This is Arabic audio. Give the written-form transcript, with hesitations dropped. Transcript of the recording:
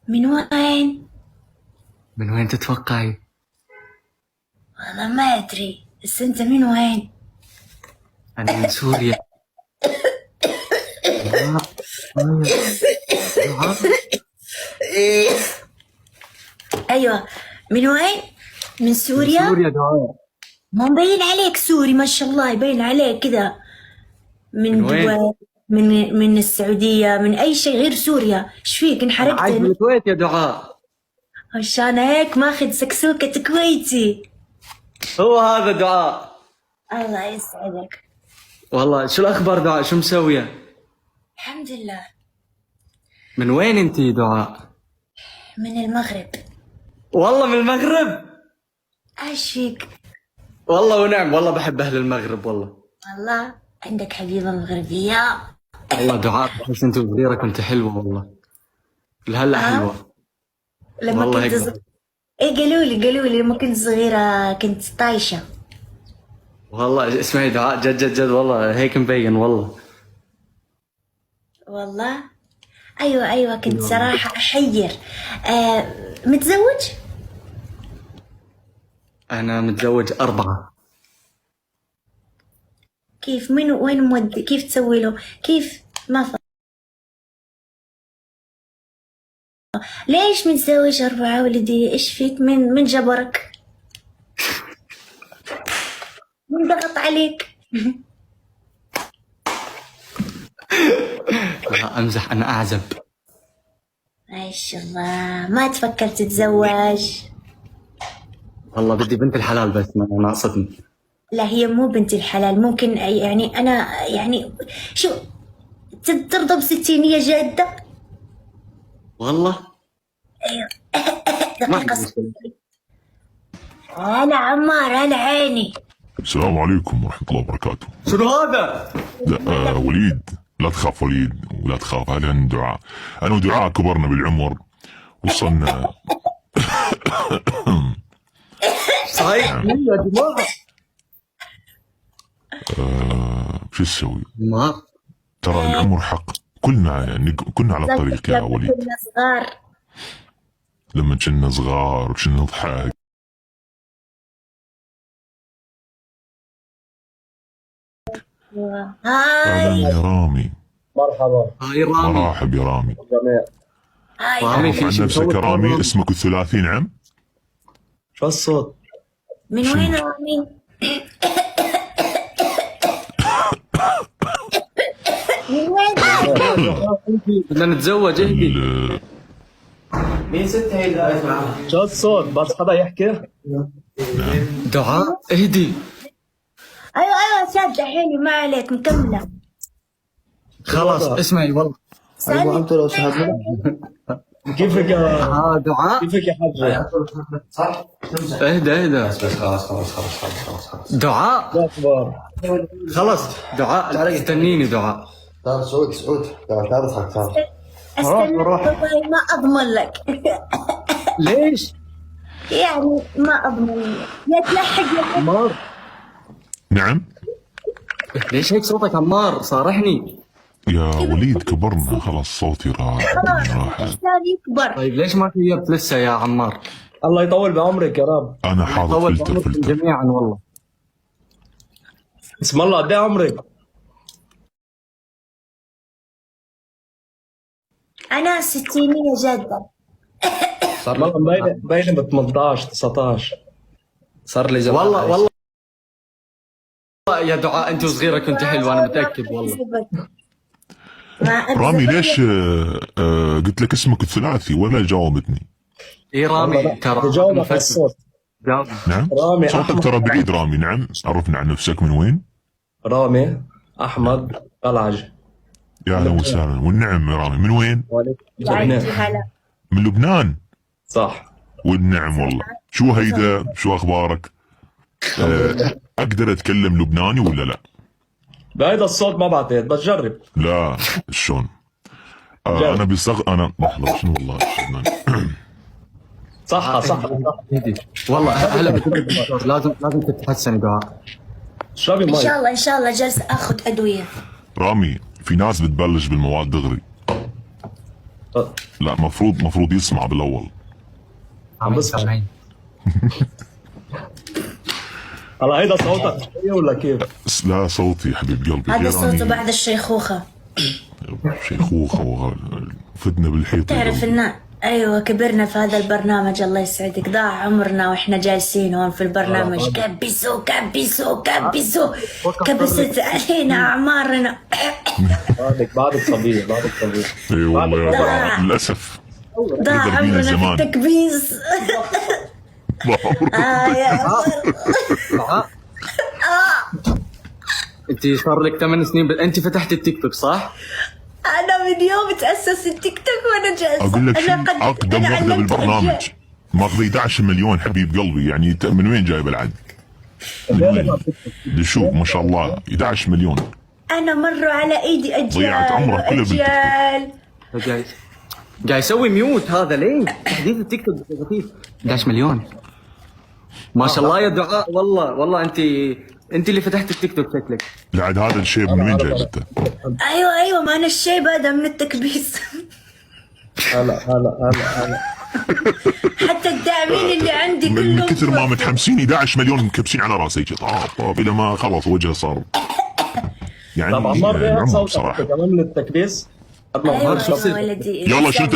من وين؟ من وين تتوقعي؟ والله ما أدري، بس أنت من وين؟ أنا من سوريا. أيوة، من وين؟ من سوريا؟ من سوريا دعاء. ما مبين عليك سوري، ما شاء الله يبين عليك كذا. من من وين؟ دبي، من السعودية، من أي شيء غير سوريا. إيش فيك انحرقت؟ عايش من الكويت يا دعاء. عشان هيك ماخذ سكسوكة كويتي. هو هذا دعاء. الله يسعدك. والله شو الأخبار دعاء؟ شو مسوية؟ الحمد لله. من وين أنتي دعاء؟ من المغرب. والله من المغرب؟ إيش فيك؟ والله ونعم، والله بحب أهل المغرب والله. والله عندك حبيبة مغربية. والله دعاء بحس أنت صغيرة كنت حلوة والله. هلا حلوة. لما والله كنت هيك صغيرة. إيه، قالوا لي لما كنت صغيرة كنت طايشة. والله اسمعي دعاء، جد جد جد والله هيك مبين والله. والله أيوة كنت صراحة أحير. متزوج؟ أنا متزوج 4. كيف؟ وين مودي؟ كيف تسوي له؟ كيف؟ ما ليش متزوج 4 ولدي؟ إيش فيك؟ من جبرك؟ من ضغط عليك؟ لا أمزح، أنا أعزب. ما شاء الله. ما تفكر تتزوج؟ والله بدي بنت الحلال بس ما ناقصتني. لا، هي مو بنت الحلال. ممكن يعني أنا يعني شو ترضى ب60 جادة؟ والله ما دقيقة. عندي مشكلة. أنا عمار، أنا عيني. السلام عليكم ورحمة الله وبركاته. شنو هذا؟ لا وليد، لا تخاف وليد ولا تخاف. هذا دعاء. أنا ودعاء كبرنا بالعمر، وصلنا. صحيح يا جماعة. شو تسوي؟ ما ترى العمر حق. كلنا يعني كنا على الطريق يا لما وليد. كنا صغار. لما كنا صغار وكنا نضحك. هاي يا رامي. مرحبا. هاي رامي. مرحب يا رامي. هاي. رامي عن في شيء نفسك يا رامي، اسمك الثلاثي نعم؟ شو الصوت؟ من وين رامي؟ من وين؟ بدنا نتزوج. اهدي. مين ست هي اللي قاعد معها؟ شو الصوت؟ بس حدا يحكي؟ دعاء اهدي. ايوه ساد حيلي، ما عليك، مكملة. خلاص اسمعي والله. ايوه انت لو شهدنا. كيفك يا دعاء. كيفك يا حجة؟ صح؟ اهدى بس خلاص. دعاء. شو اخبار؟ خلص دعاء استنيني دعاء. تعال سعود تعال اضحك تعال. استنى والله ما اضمن لك. ليش؟ يعني ما اضمن لك. يا تلحق يا عمار. نعم؟ ليش هيك صوتك عمار؟ صارحني. يا وليد كبرنا خلاص، صوتي راح. الانسان يكبر. طيب ليش ما تغيرت لسه يا عمار؟ الله يطول بعمرك يا رب. أنا حاطط طول فلتر بعمركم فلتر. جميعا والله. اسم الله، قد ايه عمرك؟ انا 60 جدة. صار والله مبينه ب 18 19. صار لي زمان. والله يا دعاء انت وصغيره كنت حلوه، انا متاكد والله. رامي ليش قلت لك اسمك الثلاثي ولا جاوبتني؟ اي رامي ترى تجاوب على مفكر. الصوت. جاوب. نعم؟ رامي صوتك أحمد. ترى بعيد رامي. نعم؟ عرفنا عن نفسك من وين؟ رامي احمد قلعج. يا اهلا وسهلا والنعم يا رامي. من وين؟ يعني لبنان. هلا. من لبنان. صح. والنعم والله. شو هيدا؟ شو اخبارك؟ اقدر اتكلم لبناني ولا لا؟ بهيدا الصوت ما بعتقد، بس جرب. لا شلون؟ انا انا لحظه شنو والله لبناني. صح. اهدي. والله هلا بتقول لازم تتحسن دعاء. اشربي ان مي. شاء الله جالسة اخذ ادوية. رامي في ناس بتبلش بالمواد دغري. لا مفروض يسمع بالاول. عم بسمع. هلا هيدا صوتك ولا كيف؟ لا صوتي يا حبيب قلبي هذا غير صوته أني بعد الشيخوخة. شيخوخة فدنا بالحيط. تعرف إن أيوة كبرنا في هذا البرنامج، الله يسعدك، ضاع عمرنا وإحنا جالسين هون في البرنامج. كبسوا كبسوا كبسوا، كبست علينا أعمارنا. بعدك صبية بعدك صبية. اي والله يا ضاع للاسف. ضاع قدر بينا عمرنا في زمان. التكبيس. ضاع عمرنا. يا عمر. انت صار لك 8 سنين انت فتحت التيك توك صح؟ أنا من يوم تأسس التيك توك وأنا جالسة. اقول لك شيء، أنا قد- اقدم أنا وحده علمت بالبرنامج رجال. ماخذ 11 مليون حبيب قلبي. يعني من وين جايب العد؟ من وين؟ شوف ما شاء الله 11 مليون. أنا مروا على إيدي أجيال ضيعت عمرك كله بالتيك توك. أجيال. قاعد يسوي ميوت هذا ليه؟ تحديث التيك توك خفيف. 11 مليون ما شاء الله يا دعاء. والله انت اللي فتحت التيك توك شكلك. العد هذا الشيب من وين جايبته؟ أيوة ما أنا الشيب هذا من التكبيس. هلا حتى الداعمين اللي عندي من كلهم كثر ما متحمسين 11 مليون مكبسين على راسي طاب الى ما خلص وجهه صار يعني طب عمار غير العمر صوتك بصراحه. كمان من التكبيس. قبل ما أيوة نمر شو يا بصير؟ ولدي. يلا شو انت